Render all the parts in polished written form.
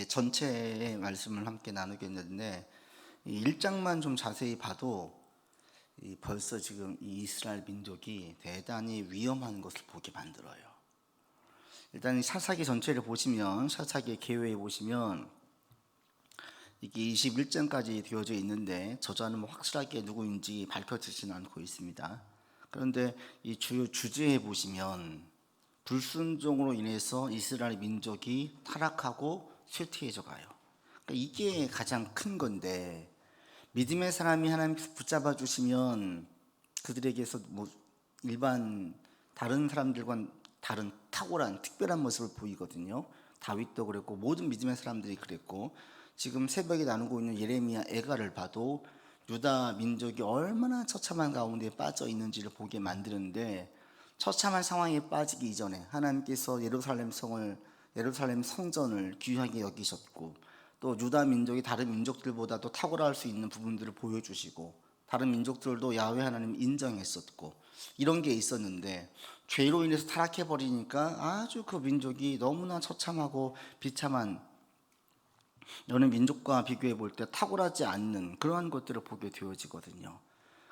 전체의 말씀을 함께 나누겠는데 이 1장만 좀 자세히 봐도 벌써 지금 이 이스라엘 민족이 대단히 위험한 것을 보게 만들어요. 일단 사사기 전체를 보시면, 사사기의 계획에 보시면 이게 21장까지 되어져 있는데 저자는 확실하게 누구인지 밝혀지지는 않고 있습니다. 그런데 이 주요 주제에 보시면 불순종으로 인해서 이스라엘 민족이 타락하고 쇠퇴해져 가요. 그러니까 이게 가장 큰 건데, 믿음의 사람이 하나님께서 붙잡아 주시면 그들에게서 일반 다른 사람들과 다른 탁월한 특별한 모습을 보이거든요. 다윗도 그랬고 모든 믿음의 사람들이 그랬고, 지금 새벽에 나누고 있는 예레미야 애가를 봐도 유다 민족이 얼마나 처참한 가운데 빠져 있는지를 보게 만드는데, 처참한 상황에 빠지기 이전에 하나님께서 예루살렘 성전을 귀하게 여기셨고, 또 유다 민족이 다른 민족들보다도 탁월할 수 있는 부분들을 보여주시고, 다른 민족들도 야훼 하나님 인정했었고, 이런 게 있었는데 죄로 인해서 타락해 버리니까 아주 그 민족이 너무나 처참하고 비참한, 여느 민족과 비교해 볼 때 탁월하지 않는 그러한 것들을 보게 되어지거든요.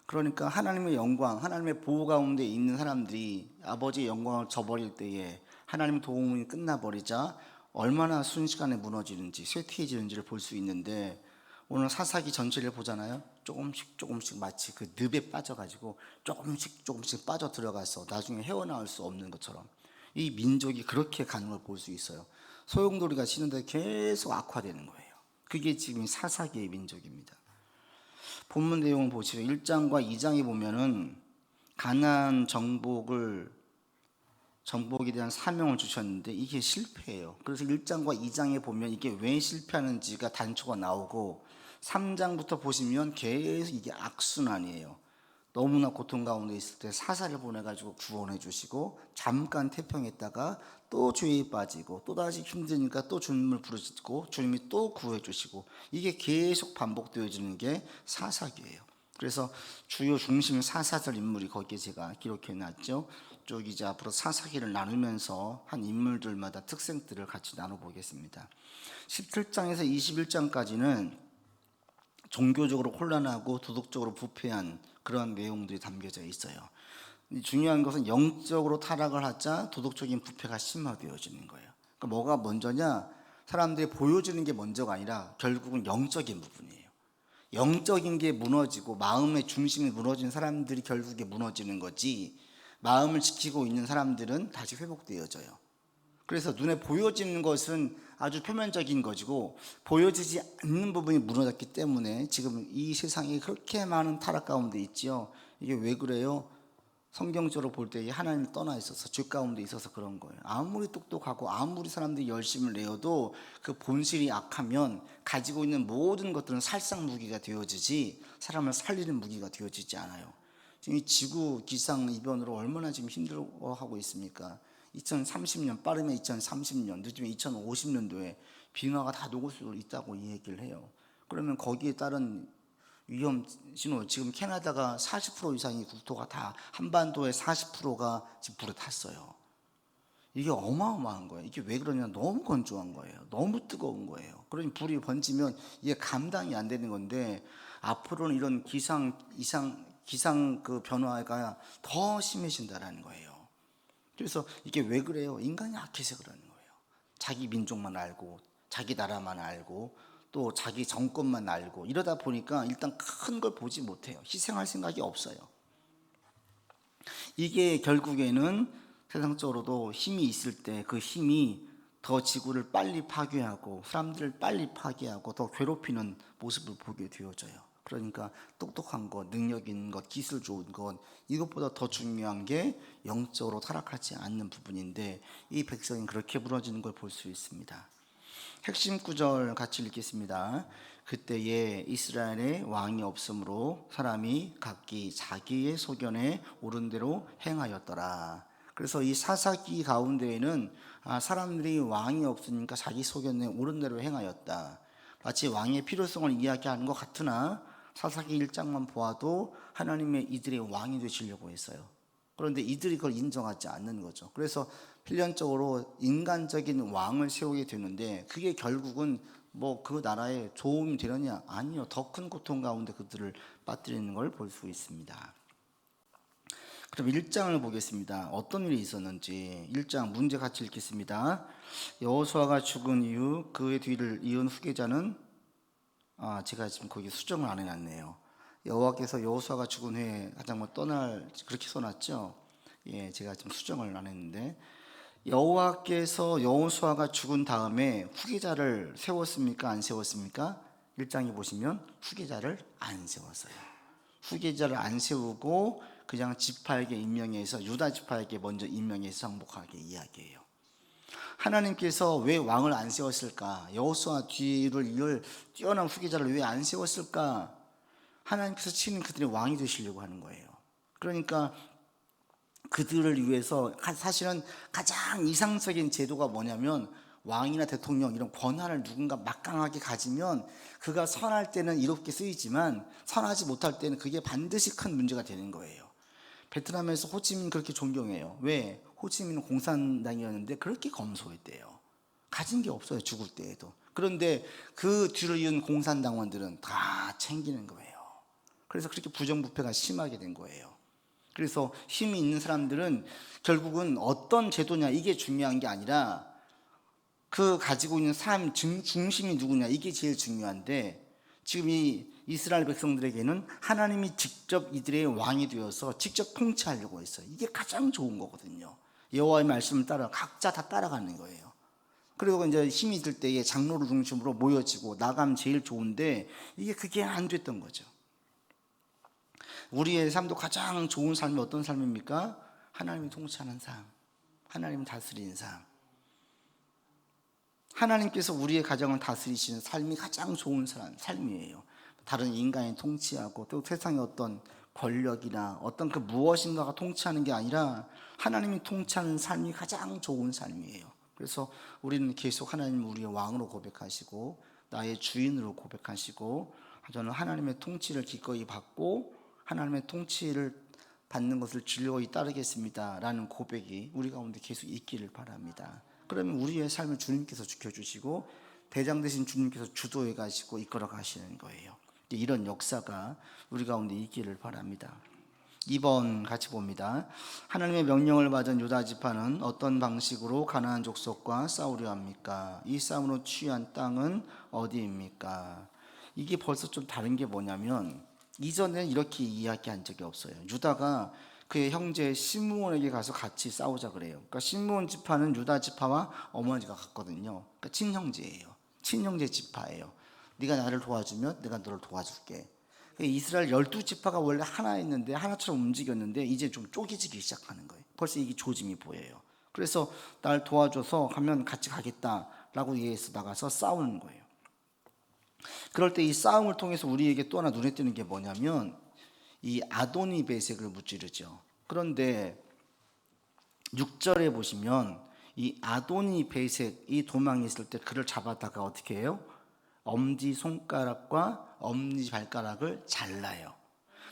그러니까 하나님의 영광, 하나님의 보호 가운데 있는 사람들이 아버지의 영광을 저버릴 때에 하나님의 도움이 끝나버리자 얼마나 순식간에 무너지는지, 쇠퇴해지는지를 볼 수 있는데, 오늘 사사기 전체를 보잖아요. 조금씩 마치 그 늪에 빠져가지고 조금씩 빠져 들어가서 나중에 헤어나올 수 없는 것처럼 이 민족이 그렇게 가는 걸 볼 수 있어요. 소용돌이가 치는데 계속 악화되는 거예요. 그게 지금 사사기의 민족입니다. 본문 내용을 보시죠. 1장과 2장에 보면은 가나안 정복에 대한 사명을 주셨는데 이게 실패해요. 그래서 1장과 2장에 보면 이게 왜 실패하는지가 단초가 나오고, 3장부터 보시면 계속 이게 악순환이에요. 너무나 고통 가운데 있을 때 사사를 보내가지고 구원해 주시고, 잠깐 태평했다가 또 죄에 빠지고, 또다시 힘드니까 또 주님을 부르시고 주님이 또 구해 주시고, 이게 계속 반복되어지는 게 사사기예요. 그래서 주요 중심 사사들 인물이 거기에 제가 기록해 놨죠. 쭉 이제 앞으로 사사기를 나누면서 한 인물들마다 특성들을 같이 나눠보겠습니다. 17장에서 21장까지는 종교적으로 혼란하고 도덕적으로 부패한 그런 내용들이 담겨져 있어요. 중요한 것은 영적으로 타락을 하자 도덕적인 부패가 심화되어지는 거예요. 그러니까 뭐가 먼저냐? 사람들이 보여주는 게 먼저가 아니라 결국은 영적인 부분이에요. 영적인 게 무너지고 마음의 중심이 무너진 사람들이 결국에 무너지는 거지, 마음을 지키고 있는 사람들은 다시 회복되어져요. 그래서 눈에 보여지는 것은 아주 표면적인 것이고, 보여지지 않는 부분이 무너졌기 때문에 지금 이 세상에 그렇게 많은 타락 가운데 있지요. 이게 왜 그래요? 성경적으로 볼 때 하나님이 떠나 있어서, 죄 가운데 있어서 그런 거예요. 아무리 똑똑하고 아무리 사람들이 열심을 내어도 그 본질이 악하면 가지고 있는 모든 것들은 살상 무기가 되어지지 사람을 살리는 무기가 되어지지 않아요. 지금 이 지구 기상 이변으로 얼마나 지금 힘들어하고 있습니까? 2030년, 빠르면 2030년, 늦으면 2050년도에 빙하가 다 녹을 수 있다고 이 얘기를 해요. 그러면 거기에 따른 위험 신호, 지금 캐나다가 40% 이상의 국토가 다, 한반도의 40%가 지금 불에 탔어요. 이게 어마어마한 거예요. 이게 왜 그러냐? 너무 건조한 거예요. 너무 뜨거운 거예요. 그러니 불이 번지면 이게 감당이 안 되는 건데, 앞으로는 이런 기상 그 변화가 더 심해진다라는 거예요. 그래서 이게 왜 그래요? 인간이 악해서 그러는 거예요. 자기 민족만 알고, 자기 나라만 알고, 또 자기 정권만 알고, 이러다 보니까 일단 큰 걸 보지 못해요. 희생할 생각이 없어요. 이게 결국에는 세상적으로도 힘이 있을 때 그 힘이 더 지구를 빨리 파괴하고 사람들을 빨리 파괴하고 더 괴롭히는 모습을 보게 되어져요. 그러니까 똑똑한 것, 능력 있는 것, 기술 좋은 것, 이것보다 더 중요한 게 영적으로 타락하지 않는 부분인데, 이 백성이 그렇게 무너지는 걸 볼 수 있습니다. 핵심 구절 같이 읽겠습니다. 그때에 이스라엘에 왕이 없으므로 사람이 각기 자기의 소견에 옳은 대로 행하였더라. 그래서 이 사사기 가운데에는 사람들이 왕이 없으니까 자기 소견에 옳은 대로 행하였다, 마치 왕의 필요성을 이야기하는 것 같으나 사사기 1장만 보아도 하나님의 이들의 왕이 되시려고 했어요. 그런데 이들이 그걸 인정하지 않는 거죠. 그래서 필연적으로 인간적인 왕을 세우게 되는데 그게 결국은 뭐 그 나라에 도움이 되느냐? 아니요. 더 큰 고통 가운데 그들을 빠뜨리는 걸 볼 수 있습니다. 그럼 1장을 보겠습니다. 어떤 일이 있었는지 1장 문제 같이 읽겠습니다. 여호수아가 죽은 이후 그의 뒤를 이은 후계자는 제가 지금 거기 수정을 안 해놨네요. 여호와께서 여호수아가 죽은 후에 가장 뭐 떠날 그렇게 써놨죠. 예, 제가 지금 수정을 안 했는데 여호와께서 여호수아가 죽은 다음에 후계자를 세웠습니까? 안 세웠습니까? 1장에 보시면 후계자를 안 세웠어요. 후계자를 안 세우고 그냥 지파에게 임명해서 유다 지파에게 먼저 임명해서 정복하게 이야기해요. 하나님께서 왜 왕을 안 세웠을까? 여호수아 뒤를 이을 뛰어난 후계자를 왜 안 세웠을까? 하나님께서 친히 그들의 왕이 되시려고 하는 거예요. 그러니까 그들을 위해서 사실은 가장 이상적인 제도가 뭐냐면 왕이나 대통령 이런 권한을 누군가 막강하게 가지면 그가 선할 때는 이롭게 쓰이지만 선하지 못할 때는 그게 반드시 큰 문제가 되는 거예요. 베트남에서 호치민 그렇게 존경해요. 왜? 호치민은 공산당이었는데 그렇게 검소했대요. 가진 게 없어요. 죽을 때에도. 그런데 그 뒤를 이은 공산당원들은 다 챙기는 거예요. 그래서 그렇게 부정부패가 심하게 된 거예요. 그래서 힘이 있는 사람들은 결국은 어떤 제도냐 이게 중요한 게 아니라 그 가지고 있는 사람 중심이 누구냐 이게 제일 중요한데 지금 이 이스라엘 백성들에게는 하나님이 직접 이들의 왕이 되어서 직접 통치하려고 했어요. 이게 가장 좋은 거거든요. 여호와의 말씀을 따라 각자 다 따라가는 거예요. 그리고 이제 힘이 들 때에 장로를 중심으로 모여지고 나가면 제일 좋은데 그게 안 됐던 거죠. 우리의 삶도 가장 좋은 삶이 어떤 삶입니까? 하나님이 통치하는 삶, 하나님이 다스리는 삶. 하나님께서 우리의 가정을 다스리시는 삶이 가장 좋은 삶이에요. 다른 인간이 통치하고 또 세상의 어떤 권력이나 어떤 그 무엇인가가 통치하는 게 아니라 하나님이 통치하는 삶이 가장 좋은 삶이에요. 그래서 우리는 계속 하나님 우리의 왕으로 고백하시고 나의 주인으로 고백하시고 저는 하나님의 통치를 기꺼이 받고 하나님의 통치를 받는 것을 즐거이 따르겠습니다 라는 고백이 우리 가운데 계속 있기를 바랍니다. 그러면 우리의 삶을 주님께서 지켜주시고 대장 되신 주님께서 주도해 가시고 이끌어 가시는 거예요. 이런 역사가 우리 가운데 있기를 바랍니다. 2번 같이 봅니다. 하나님의 명령을 받은 유다 지파는 어떤 방식으로 가나안 족속과 싸우려 합니까? 이 싸움으로 취한 땅은 어디입니까? 이게 벌써 좀 다른 게 뭐냐면 이전에는 이렇게 이야기한 적이 없어요. 유다가 그의 형제 시므온에게 가서 같이 싸우자 그래요. 그러니까 시므온 지파는 유다 지파와 어머니가 같거든요. 그러니까 친형제예요. 친형제 지파예요. 네가 나를 도와주면 내가 너를 도와줄게. 이스라엘 12지파가 원래 하나였는데 하나처럼 움직였는데 이제 좀 쪼개지기 시작하는 거예요. 벌써 이게 조짐이 보여요. 그래서 날 도와줘서 하면 같이 가겠다라고 얘기해서 나가서 싸우는 거예요. 그럴 때 이 싸움을 통해서 우리에게 또 하나 눈에 띄는 게 뭐냐면 이 아도니 베색을 무찌르죠. 그런데 6절에 보시면 이 아도니 베색이 도망이 있을 때 그를 잡아다가 어떻게 해요? 엄지 손가락과 엄지 발가락을 잘라요.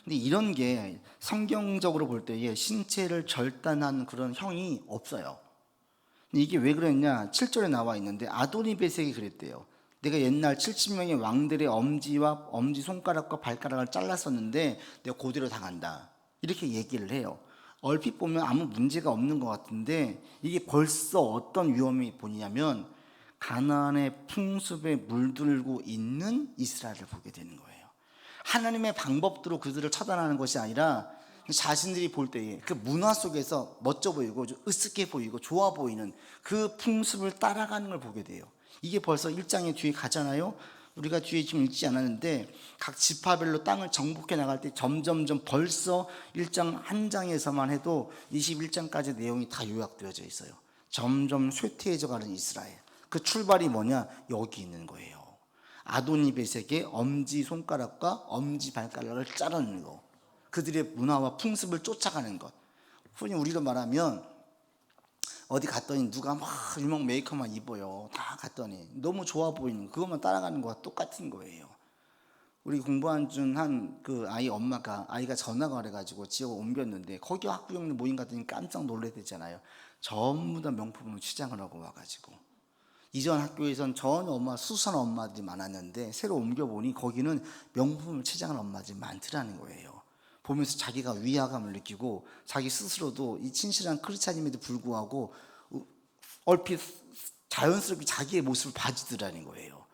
근데 이런 게 성경적으로 볼 때에 신체를 절단한 그런 형이 없어요. 근데 이게 왜 그랬냐? 7절에 나와 있는데 아도니 베색이 그랬대요. 내가 옛날 70명의 왕들의 엄지와 엄지 손가락과 발가락을 잘랐었는데 내가 그대로 당한다. 이렇게 얘기를 해요. 얼핏 보면 아무 문제가 없는 것 같은데 이게 벌써 어떤 위험이 보이냐면 가나안의 풍습에 물들고 있는 이스라엘을 보게 되는 거예요. 하나님의 방법대로 그들을 처단하는 것이 아니라 자신들이 볼 때에 그 문화 속에서 멋져 보이고 으쓱해 보이고 좋아 보이는 그 풍습을 따라가는 걸 보게 돼요. 이게 벌써 1장의 뒤에 가잖아요. 우리가 뒤에 지금 읽지 않았는데 각 지파별로 땅을 정복해 나갈 때 점점점 벌써 1장 한 장에서만 해도 21장까지 내용이 다 요약되어져 있어요. 점점 쇠퇴해져 가는 이스라엘. 그 출발이 뭐냐? 여기 있는 거예요. 아도니베색의 엄지 손가락과 엄지 발가락을 자르는 거. 그들의 문화와 풍습을 쫓아가는 것. 흔히 우리로 말하면 어디 갔더니 누가 막 유명 메이커만 입어요. 다 갔더니 너무 좋아 보이는 그것만 따라가는 거와 똑같은 거예요. 우리 공부한 중 한 그 아이 엄마가 아이가 전화가 그래가지고 지역을 옮겼는데 거기 학부형들 모임 갔더니 깜짝 놀래대잖아요. 전부 다 명품으로 치장을 하고 와가지고, 이전 학교에선 전혀 수수한 엄마들이 많았는데 새로 옮겨보니 거기는 명품을 치장한 엄마들이 많더라는 거예요. 보면서 자기가 위화감을 느끼고 자기 스스로도 이 친실한 크리스찬임에도 불구하고 얼핏 자연스럽게 자기의 모습을 봐주더라는 거예요.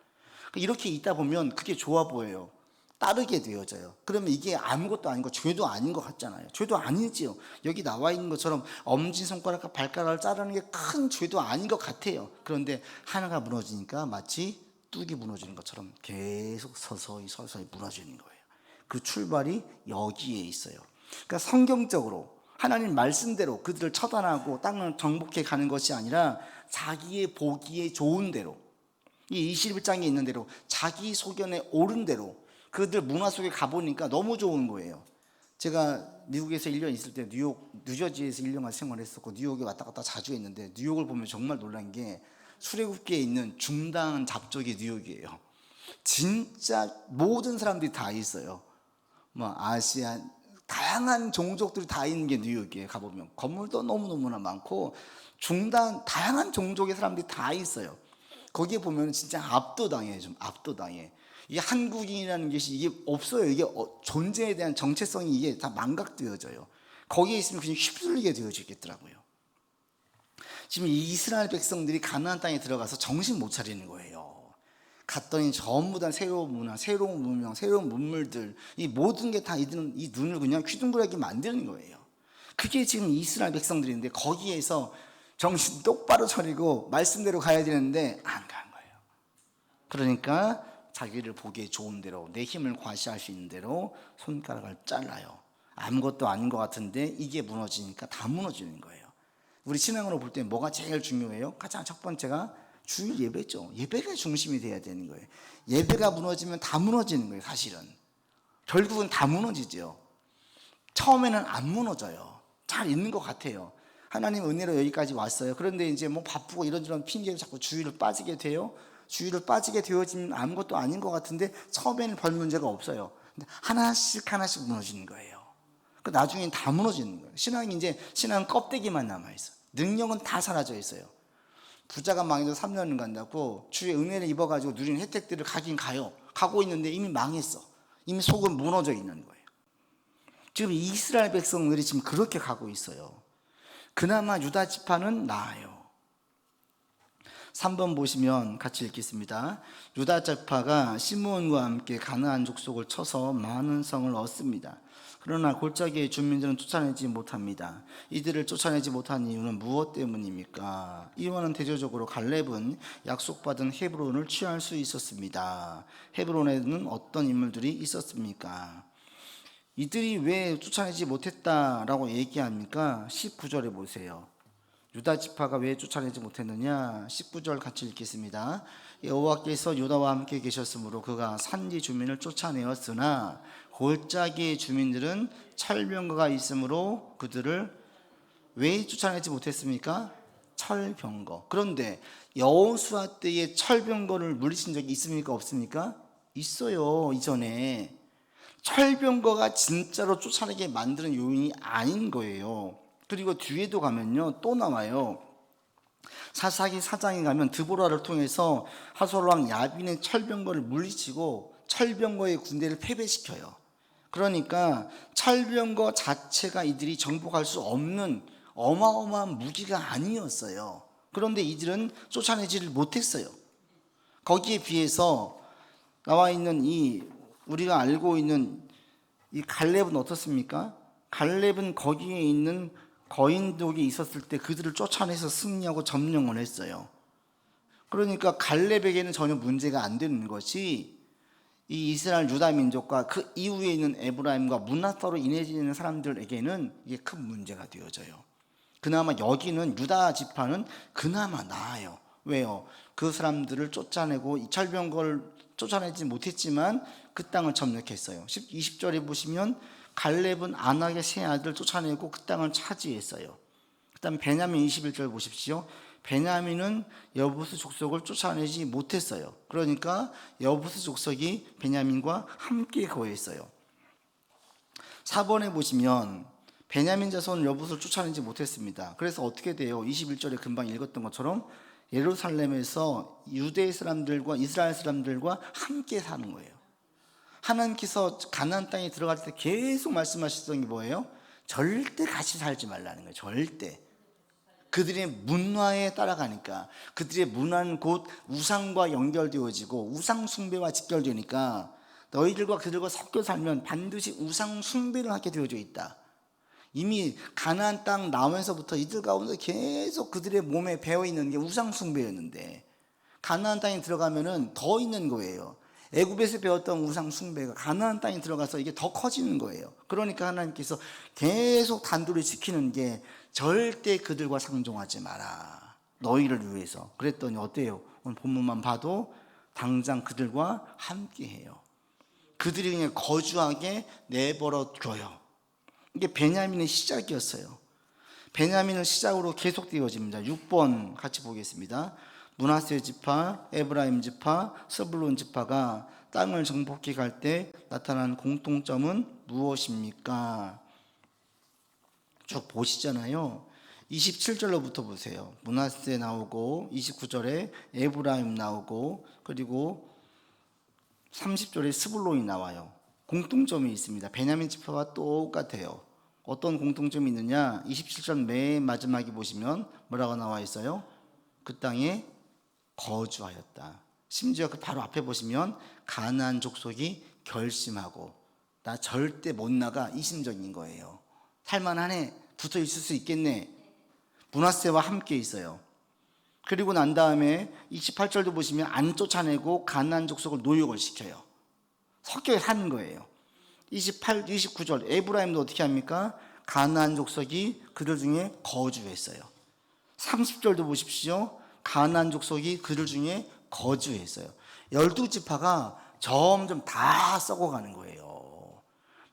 이렇게 있다 보면 그게 좋아 보여요. 따르게 되어져요. 그러면 이게 아무것도 아닌 거, 죄도 아닌 것 같잖아요. 죄도 아니지요. 여기 나와 있는 것처럼 엄지손가락과 발가락을 자르는 게 큰 죄도 아닌 것 같아요. 그런데 하나가 무너지니까 마치 뚝이 무너지는 것처럼 계속 서서히 무너지는 거예요. 그 출발이 여기에 있어요. 그러니까 성경적으로 하나님 말씀대로 그들을 처단하고 땅을 정복해 가는 것이 아니라 자기의 보기에 좋은 대로, 이 21장에 있는 대로 자기 소견에 옳은 대로 그들 문화 속에 가보니까 너무 좋은 거예요. 제가 미국에서 1년 있을 때 뉴저지에서 1년간 생활했었고 뉴욕에 왔다 갔다 자주 했는데, 뉴욕을 보면 정말 놀란 게 출애굽기에 있는 중당 잡족이 뉴욕이에요. 진짜 모든 사람들이 다 있어요. 뭐 아시안 다양한 종족들이 다 있는 게 뉴욕이에요. 가보면 건물도 너무너무나 많고 중단 다양한 종족의 사람들이 다 있어요. 거기에 보면 진짜 압도당해요. 좀 압도당해. 이게 한국인이라는 것이 이게 없어요. 이게 존재에 대한 정체성이 이게 다 망각되어져요. 거기에 있으면 그냥 휩쓸리게 되어지겠더라고요. 지금 이스라엘 백성들이 가나안 땅에 들어가서 정신 못 차리는 거예요. 갔더니 전부 다 새로운 문화, 새로운 문명, 새로운 문물들, 이 모든 게 다 이 눈을 그냥 휘둥그레게 만드는 거예요. 그게 지금 이스라엘 백성들인데 거기에서 정신 똑바로 차리고 말씀대로 가야 되는데 안 간 거예요. 그러니까 자기를 보기에 좋은 대로, 내 힘을 과시할 수 있는 대로 손가락을 잘라요. 아무것도 아닌 것 같은데 이게 무너지니까 다 무너지는 거예요. 우리 신앙으로 볼 때 뭐가 제일 중요해요? 가장 첫 번째가 주일 예배죠. 예배가 중심이 돼야 되는 거예요. 예배가 무너지면 다 무너지는 거예요. 사실은 결국은 다 무너지죠. 처음에는 안 무너져요. 잘 있는 것 같아요. 하나님 은혜로 여기까지 왔어요. 그런데 이제 뭐 바쁘고 이런저런 핑계로 자꾸 주일을 빠지게 돼요. 주일을 빠지게 되어지면 아무것도 아닌 것 같은데 처음에는 별 문제가 없어요. 근데 하나씩 무너지는 거예요. 나중엔 다 무너지는 거예요. 신앙은 껍데기만 남아있어요. 능력은 다 사라져 있어요. 부자가 망해도 3년은 간다고 주의 은혜를 입어가지고 누리는 혜택들을 가긴 가요. 가고 있는데 이미 망했어. 이미 속은 무너져 있는 거예요. 지금 이스라엘 백성들이 지금 그렇게 가고 있어요. 그나마 유다 지파는 나아요. 3번 보시면 같이 읽겠습니다. 유다 지파가 시므온과 함께 가나안 족속을 쳐서 많은 성을 얻습니다. 그러나 골짜기의 주민들은 쫓아내지 못합니다. 이들을 쫓아내지 못한 이유는 무엇 때문입니까? 이와는 대조적으로 갈렙은 약속받은 헤브론을 취할 수 있었습니다. 헤브론에는 어떤 인물들이 있었습니까? 이들이 왜 쫓아내지 못했다라고 얘기합니까? 19절에 보세요. 유다 지파가 왜 쫓아내지 못했느냐? 19절 같이 읽겠습니다. 여호와께서 유다와 함께 계셨으므로 그가 산지 주민을 쫓아내었으나 골짜기의 주민들은 철병거가 있으므로 그들을 왜 쫓아내지 못했습니까? 철병거. 그런데 여호수아 때에 철병거를 물리친 적이 있습니까? 없습니까? 있어요. 이전에. 철병거가 진짜로 쫓아내게 만드는 요인이 아닌 거예요. 그리고 뒤에도 가면요 또 나와요. 사사기 4장에 가면 드보라를 통해서 하솔왕 야빈의 철병거를 물리치고 철병거의 군대를 패배시켜요. 그러니까 철병거 자체가 이들이 정복할 수 없는 어마어마한 무기가 아니었어요. 그런데 이들은 쫓아내지를 못했어요. 거기에 비해서 나와 있는 우리가 알고 있는 이 갈렙은 어떻습니까? 갈렙은 거기에 있는 거인족이 있었을 때 그들을 쫓아내서 승리하고 점령을 했어요. 그러니까 갈렙에게는 전혀 문제가 안 되는 것이 이 이스라엘 유다 민족과 그 이후에 있는 에브라임과 문화사로 인해지는 사람들에게는 이게 큰 문제가 되어져요. 그나마 여기는 유다 지파는 그나마 나아요. 왜요? 그 사람들을 쫓아내고 이 철병거를 쫓아내지 못했지만 그 땅을 점령했어요. 20절에 보시면 갈렙은 아낙의 세 아들을 쫓아내고 그 땅을 차지했어요. 그 다음에 베냐민 21절 보십시오. 베냐민은 여부스 족속을 쫓아내지 못했어요. 그러니까 여부스 족속이 베냐민과 함께 거했어요. 4번에 보시면 베냐민 자손 여봇을 쫓아내지 못했습니다. 그래서 어떻게 돼요? 21절에 금방 읽었던 것처럼 예루살렘에서 유대 사람들과 이스라엘 사람들과 함께 사는 거예요. 하나님께서 가나안 땅에 들어갈 때 계속 말씀하셨던 게 뭐예요? 절대 같이 살지 말라는 거예요. 절대. 그들의 문화에 따라가니까, 그들의 문화는 곧 우상과 연결되어지고 우상 숭배와 직결되니까 너희들과 그들과 섞여 살면 반드시 우상 숭배를 하게 되어져 있다. 이미 가나안 땅 나오면서부터 이들 가운데 계속 그들의 몸에 배어 있는 게 우상 숭배였는데, 가나안 땅에 들어가면은 더 있는 거예요. 애굽에서 배웠던 우상 숭배가 가나안 땅에 들어가서 이게 더 커지는 거예요. 그러니까 하나님께서 계속 단도를 지키는 게 절대 그들과 상종하지 마라, 너희를 위해서. 그랬더니 어때요? 오늘 본문만 봐도 당장 그들과 함께해요. 그들이 그냥 거주하게 내버려 둬요. 이게 베냐민의 시작이었어요. 베냐민은 시작으로 계속되어집니다. 6번 같이 보겠습니다. 므낫세 지파, 에브라임 지파, 스불론 지파가 땅을 정복해 갈 때 나타난 공통점은 무엇입니까? 쭉 보시잖아요. 27절로부터 보세요. 므낫세 나오고 29절에 에브라임 나오고 그리고 30절에 스불론이 나와요. 공통점이 있습니다. 베냐민 지파와 똑같아요. 어떤 공통점이 있느냐? 27절 맨 마지막에 보시면 뭐라고 나와 있어요? 그 땅에 거주하였다. 심지어 그 바로 앞에 보시면 가나안 족속이 결심하고 나 절대 못 나가, 이 심정인 거예요. 살만하네, 붙어 있을 수 있겠네. 므낫세와 함께 있어요. 그리고 난 다음에 28절도 보시면 안 쫓아내고 가나안 족속을 노역을 시켜요. 섞여 사는 거예요. 29절 에브라임도 어떻게 합니까? 가나안 족속이 그들 중에 거주했어요. 30절도 보십시오. 가나안 족속이 그들 중에 거주했어요. 12지파가 점점 다 썩어가는 거예요.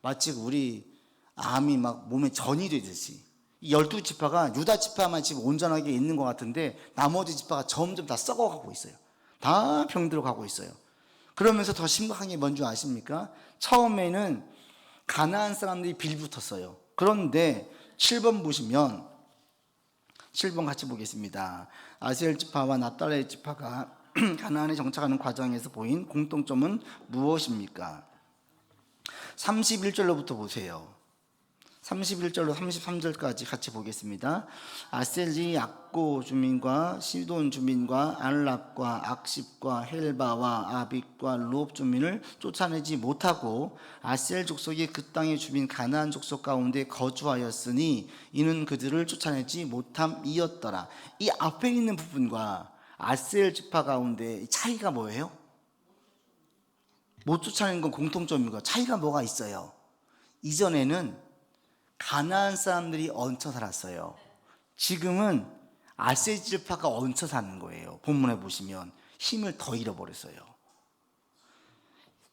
마치 우리 암이 막 몸에 전이 되듯이 이 12지파가 유다 지파만 지금 온전하게 있는 것 같은데 나머지 지파가 점점 다 썩어가고 있어요. 다 병들어 가고 있어요. 그러면서 더 심각한 게 뭔지 아십니까? 처음에는 가나안 사람들이 빌붙었어요. 그런데 7번 보시면 7번 같이 보겠습니다. 아셀 지파와 납달리 지파가 가나안에 정착하는 과정에서 보인 공통점은 무엇입니까? 31절로부터 보세요. 31절로 33절까지 같이 보겠습니다. 아셀이 악고 주민과 시돈 주민과 알랍과 악십과 헬바와 아빅과 루옵 주민을 쫓아내지 못하고 아셀 족속이 그 땅의 주민 가나안 족속 가운데 거주하였으니 이는 그들을 쫓아내지 못함이었더라. 이 앞에 있는 부분과 아셀 지파 가운데 차이가 뭐예요? 못 쫓아내는 건 공통점이고 차이가 뭐가 있어요? 이전에는 가나안 사람들이 얹혀 살았어요. 지금은 아셀 지파가 얹혀 사는 거예요. 본문에 보시면 힘을 더 잃어버렸어요.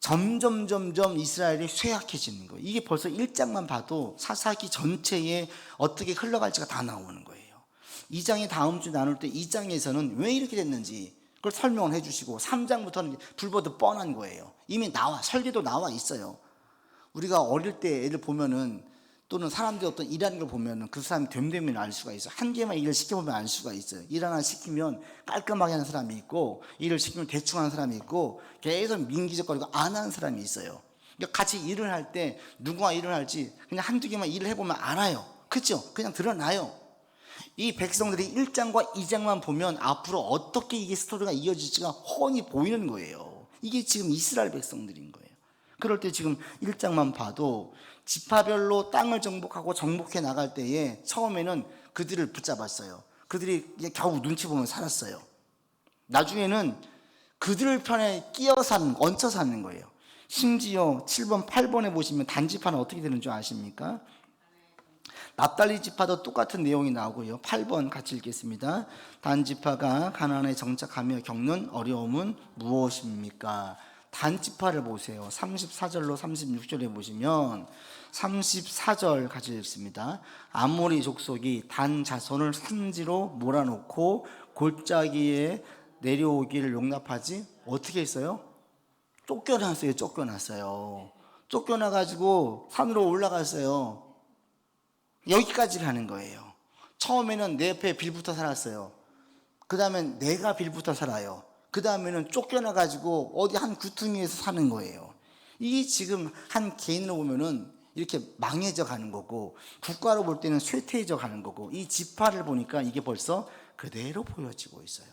점점 이스라엘이 쇠약해지는 거예요. 이게 벌써 1장만 봐도 사사기 전체에 어떻게 흘러갈지가 다 나오는 거예요. 2장에 다음 주 나눌 때 2장에서는 왜 이렇게 됐는지 그걸 설명을 해주시고 3장부터는 불보듯 뻔한 거예요. 이미 설계도 나와 있어요. 우리가 어릴 때 애들 보면은 또는 사람들이 어떤 일하는 걸 보면 그 사람이 됨됨이를 알 수가 있어요. 한 개만 일을 시켜보면 알 수가 있어요. 일 하나 시키면 깔끔하게 하는 사람이 있고 일을 시키면 대충 하는 사람이 있고 계속 민기적거리고 안 하는 사람이 있어요. 그러니까 같이 일을 할 때 누구와 일을 할지 그냥 한두 개만 일을 해보면 알아요. 그렇죠? 그냥 드러나요. 이 백성들이 1장과 2장만 보면 앞으로 어떻게 이게 스토리가 이어질지가 훤히 보이는 거예요. 이게 지금 이스라엘 백성들인 거예요. 그럴 때 지금 1장만 봐도 지파별로 땅을 정복하고 정복해 나갈 때에 처음에는 그들을 붙잡았어요. 그들이 겨우 눈치 보면 살았어요. 나중에는 그들 편에 얹혀 사는 거예요. 심지어 7번, 8번에 보시면 단지파는 어떻게 되는 줄 아십니까? 납달리 지파도 똑같은 내용이 나오고요. 8번 같이 읽겠습니다. 단지파가 가나안에 정착하며 겪는 어려움은 무엇입니까? 단지파를 보세요. 34절로 36절에 보시면 34절 같이 읽습니다. 아모리 족속이 단 자손을 산지로 몰아놓고 골짜기에 내려오기를 용납하지 어떻게 했어요? 쫓겨났어요. 쫓겨나가지고 산으로 올라갔어요. 여기까지 가는 거예요. 처음에는 내 옆에 빌부터 살았어요. 그 다음엔 내가 빌부터 살아요. 그 다음에는 쫓겨나가지고 어디 한 구퉁이에서 사는 거예요. 이게 지금 한 개인으로 보면은 이렇게 망해져 가는 거고, 국가로 볼 때는 쇠퇴해져 가는 거고, 이 지파를 보니까 이게 벌써 그대로 보여지고 있어요.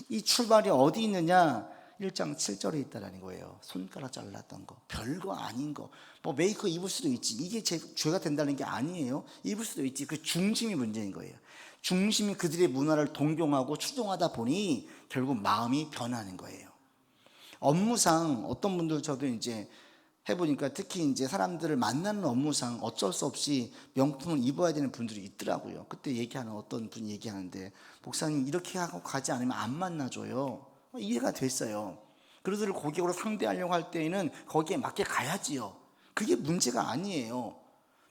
이 출발이 어디 있느냐? 1장 7절에 있다라는 거예요. 손가락 잘랐던 거, 별거 아닌 거, 뭐 메이커 입을 수도 있지. 이게 죄가 된다는 게 아니에요. 입을 수도 있지. 그 중심이 문제인 거예요. 중심이 그들의 문화를 동경하고 추종하다 보니 결국 마음이 변하는 거예요. 업무상 어떤 분들, 저도 이제 해보니까 특히 이제 사람들을 만나는 업무상 어쩔 수 없이 명품을 입어야 되는 분들이 있더라고요. 그때 얘기하는 어떤 분이 얘기하는데, 목사님 이렇게 하고 가지 않으면 안 만나줘요. 이해가 됐어요. 그들을 고객으로 상대하려고 할 때에는 거기에 맞게 가야지요. 그게 문제가 아니에요.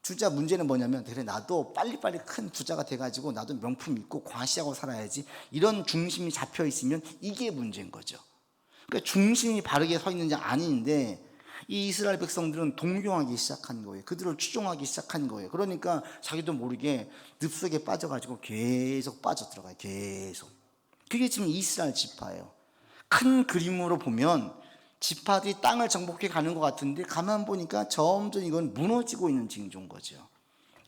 주자 문제는 뭐냐면, 그래 나도 빨리빨리 큰 부자가 돼가지고 나도 명품 입고 과시하고 살아야지, 이런 중심이 잡혀 있으면 이게 문제인 거죠. 그러니까 중심이 바르게 서 있는지 아닌데, 이 이스라엘 백성들은 동경하기 시작한 거예요. 그들을 추종하기 시작한 거예요. 그러니까 자기도 모르게 늪속에 빠져가지고 계속 빠져들어가요. 계속. 그게 지금 이스라엘 지파예요. 큰 그림으로 보면 지파들이 땅을 정복해 가는 것 같은데, 가만 보니까 점점 이건 무너지고 있는 징조인 거죠.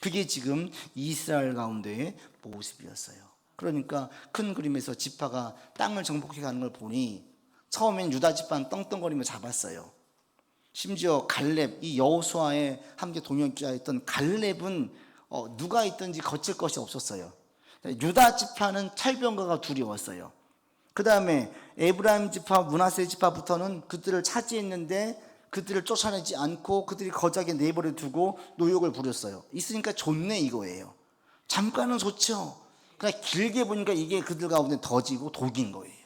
그게 지금 이스라엘 가운데의 모습이었어요. 그러니까 큰 그림에서 지파가 땅을 정복해 가는 걸 보니, 처음엔 유다 지파는 떵떵거리며 잡았어요. 심지어 갈렙, 이 여호수아의 함께 동역자였던 갈렙은 누가 있든지 거칠 것이 없었어요. 유다 지파는 철병거가 두려웠어요. 그 다음에 에브라임 지파, 므낫세 지파부터는 그들을 차지했는데 그들을 쫓아내지 않고 그들이 거작에 내버려 두고 노역을 부렸어요. 있으니까 좋네 이거예요. 잠깐은 좋죠. 그러나 길게 보니까 이게 그들 가운데 덫이고 독인 거예요.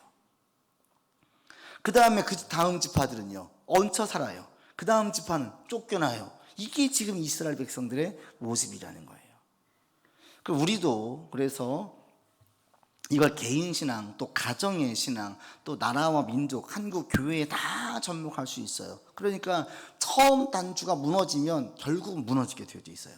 그 다음에 그 다음 지파들은요, 얹혀 살아요. 그 다음 지파는 쫓겨나요. 이게 지금 이스라엘 백성들의 모습이라는 거예요. 우리도 그래서 이걸 개인 신앙, 또 가정의 신앙, 또 나라와 민족, 한국 교회에 다 접목할 수 있어요. 그러니까 처음 단추가 무너지면 결국은 무너지게 되어 있어요.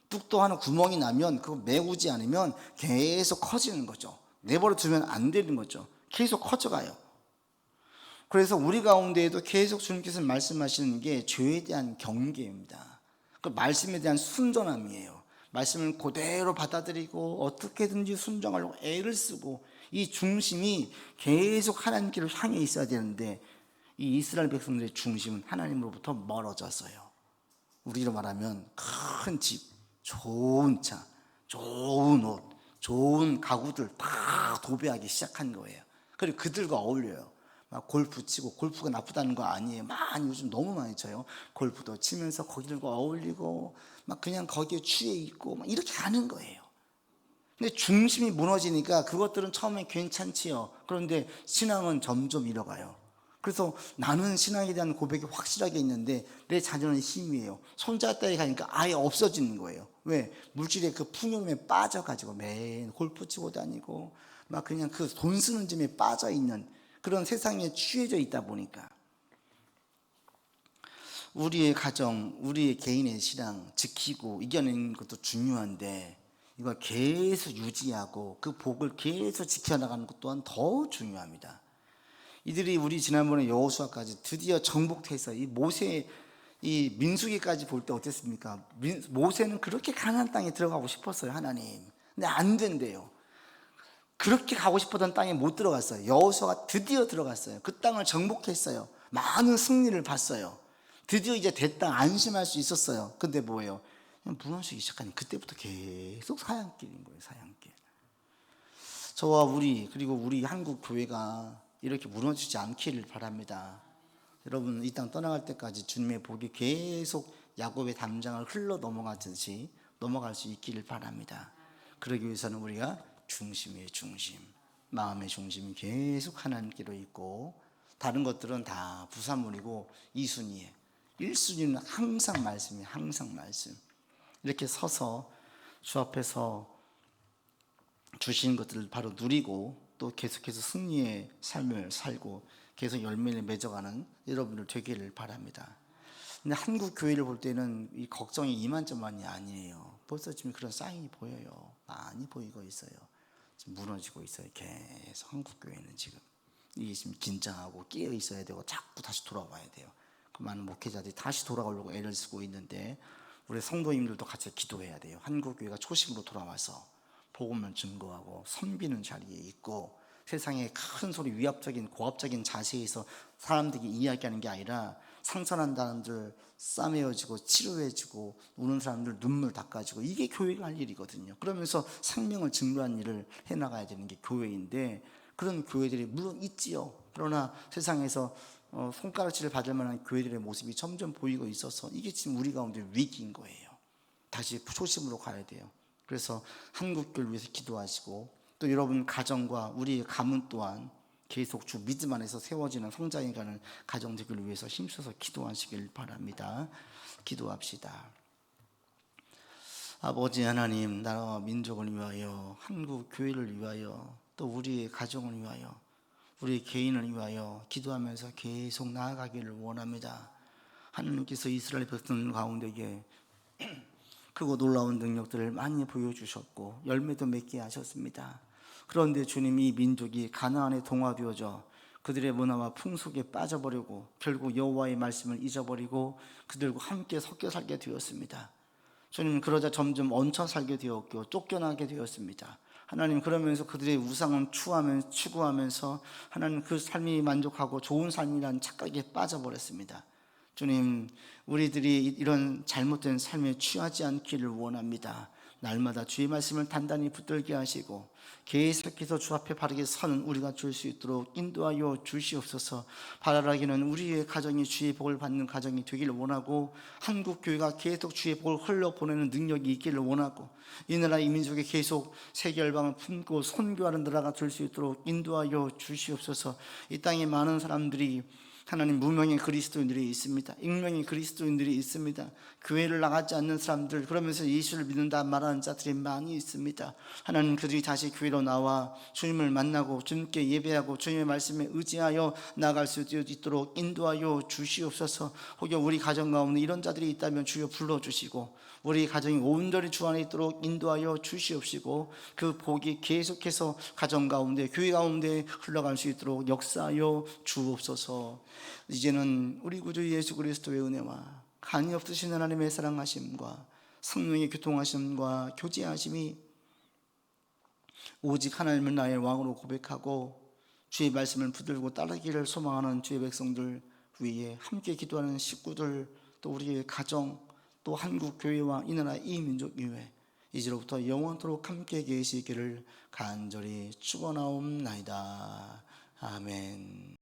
뚝도 하나 구멍이 나면 그거 메우지 않으면 계속 커지는 거죠. 내버려 두면 안 되는 거죠. 계속 커져가요. 그래서 우리 가운데에도 계속 주님께서 말씀하시는 게 죄에 대한 경계입니다. 그 말씀에 대한 순전함이에요. 말씀을 그대로 받아들이고 어떻게든지 순종하려고 애를 쓰고, 이 중심이 계속 하나님께로 향해 있어야 되는데, 이 이스라엘 백성들의 중심은 하나님으로부터 멀어졌어요. 우리로 말하면 큰 집, 좋은 차, 좋은 옷, 좋은 가구들 다 도배하기 시작한 거예요. 그리고 그들과 어울려요. 막 골프 치고, 골프가 나쁘다는 거 아니에요. 많이 요즘 너무 많이 쳐요. 골프도 치면서 거기들과 어울리고 막 그냥 거기에 취해 있고 막 이렇게 가는 거예요. 근데 중심이 무너지니까 그것들은 처음엔 괜찮지요. 그런데 신앙은 점점 잃어가요. 그래서 나는 신앙에 대한 고백이 확실하게 있는데 내 자녀는 희미해요. 손자딸이 가니까 아예 없어지는 거예요. 왜? 물질의 그 풍요로움에 빠져가지고 매일 골프 치고 다니고 막 그냥 그 돈 쓰는 점에 빠져있는 그런 세상에 취해져 있다 보니까, 우리의 가정, 우리의 개인의 신앙 지키고 이겨내는 것도 중요한데, 이걸 계속 유지하고 그 복을 계속 지켜나가는 것 또한 더 중요합니다. 이들이 우리 지난번에 여호수아까지 드디어 정복해서 이 모세, 이 민수기까지 볼 때 어땠습니까? 모세는 그렇게 가나안 땅에 들어가고 싶었어요, 하나님. 근데 안 된대요. 그렇게 가고 싶었던 땅에 못 들어갔어요. 여호수아가 드디어 들어갔어요. 그 땅을 정복했어요. 많은 승리를 봤어요. 드디어 이제 됐다, 안심할 수 있었어요. 근데 뭐예요? 그냥 무너지기 시작하니 그때부터 계속 사양길인 거예요. 사양길. 저와 우리, 그리고 우리 한국 교회가 이렇게 무너지지 않기를 바랍니다. 여러분, 이 땅 떠나갈 때까지 주님의 복이 계속 야곱의 담장을 흘러 넘어가듯이 넘어갈 수 있기를 바랍니다. 그러기 위해서는 우리가 중심의 중심, 마음의 중심이 계속 하나님께로 있고, 다른 것들은 다 부산물이고 2순위에 1순위는 항상 말씀이에요. 항상 말씀. 이렇게 서서 주 앞에서 주신 것들을 바로 누리고, 또 계속해서 승리의 삶을 살고 계속 열매를 맺어가는 여러분들 되기를 바랍니다. 근데 한국 교회를 볼 때는 이 걱정이 이만저만이 아니에요. 벌써 지금 그런 사인이 보여요. 많이 보이고 있어요. 지금 무너지고 있어요. 계속 한국 교회는 지금 이게 지금 긴장하고 끼어 있어야 되고 자꾸 다시 돌아와야 돼요. 그 많은 목회자들이 다시 돌아오려고 애를 쓰고 있는데 우리 성도님들도 같이 기도해야 돼요. 한국 교회가 초심으로 돌아와서 복음을 증거하고 섬기는 자리에 있고 세상에 큰 소리 위압적인 고압적인 자세에서 사람들이 이야기하는 게 아니라 상처난 사람들 싸매어지고 치료해지고 우는 사람들 눈물 닦아지고 이게 교회가 할 일이거든요. 그러면서 생명을 증거하는 일을 해나가야 되는 게 교회인데 그런 교회들이 물론 있지요. 그러나 세상에서 손가락질을 받을 만한 교회들의 모습이 점점 보이고 있어서 이게 지금 우리 가운데 위기인 거예요. 다시 초심으로 가야 돼요. 그래서 한국교회를 위해서 기도하시고 또 여러분 가정과 우리의 가문 또한 계속 주 믿음 안에서 세워지는 성장해가는 가정 되기를 위해서 힘써서 기도하시길 바랍니다. 기도합시다. 아버지 하나님, 나라와 민족을 위하여, 한국 교회를 위하여, 또 우리의 가정을 위하여, 우리 개인을 위하여 기도하면서 계속 나아가기를 원합니다. 하나님께서 이스라엘 백성 가운데에 크고 놀라운 능력들을 많이 보여주셨고 열매도 맺게 하셨습니다. 그런데 주님, 이 민족이 가나안에 동화되어져 그들의 문화와 풍속에 빠져버리고 결국 여호와의 말씀을 잊어버리고 그들과 함께 섞여 살게 되었습니다. 주님, 그러자 점점 얹혀 살게 되었고 쫓겨나게 되었습니다. 하나님, 그러면서 그들의 우상을 추구하면서 하나님 그 삶이 만족하고 좋은 삶이라는 착각에 빠져버렸습니다. 주님, 우리들이 이런 잘못된 삶에 취하지 않기를 원합니다. 날마다 주의 말씀을 단단히 붙들게 하시고 계속해서 주 앞에 바르게 서는 우리가 줄 수 있도록 인도하여 주시옵소서. 바라기는 우리의 가정이 주의 복을 받는 가정이 되기를 원하고 한국 교회가 계속 주의 복을 흘려보내는 능력이 있기를 원하고 이 나라 이 민족에 계속 세계 열방을 품고 선교하는 나라가 될 수 있도록 인도하여 주시옵소서. 이 땅에 많은 사람들이 하나님 무명의 그리스도인들이 있습니다. 익명의 그리스도인들이 있습니다. 교회를 나가지 않는 사람들, 그러면서 예수를 믿는다 말하는 자들이 많이 있습니다. 하나님, 그들이 다시 교회로 나와 주님을 만나고 주님께 예배하고 주님의 말씀에 의지하여 나아갈 수 있도록 인도하여 주시옵소서. 혹여 우리 가정 가운데 이런 자들이 있다면 주여 불러주시고 우리 가정이 온전히 주 안에 있도록 인도하여 주시옵시고 그 복이 계속해서 가정 가운데 교회 가운데 흘러갈 수 있도록 역사하여 주옵소서. 이제는 우리 구주 예수 그리스도의 은혜와 한이 없으신 하나님의 사랑하심과 성령의 교통하심과 교제하심이 오직 하나님을 나의 왕으로 고백하고 주의 말씀을 붙들고 따르기를 소망하는 주의 백성들 위에 함께 기도하는 식구들, 또 우리의 가정, 또 한국 교회와 이 나라 이 민족 위에 이제로부터 영원토록 함께 계시기를 간절히 축원하옵나이다. 아멘.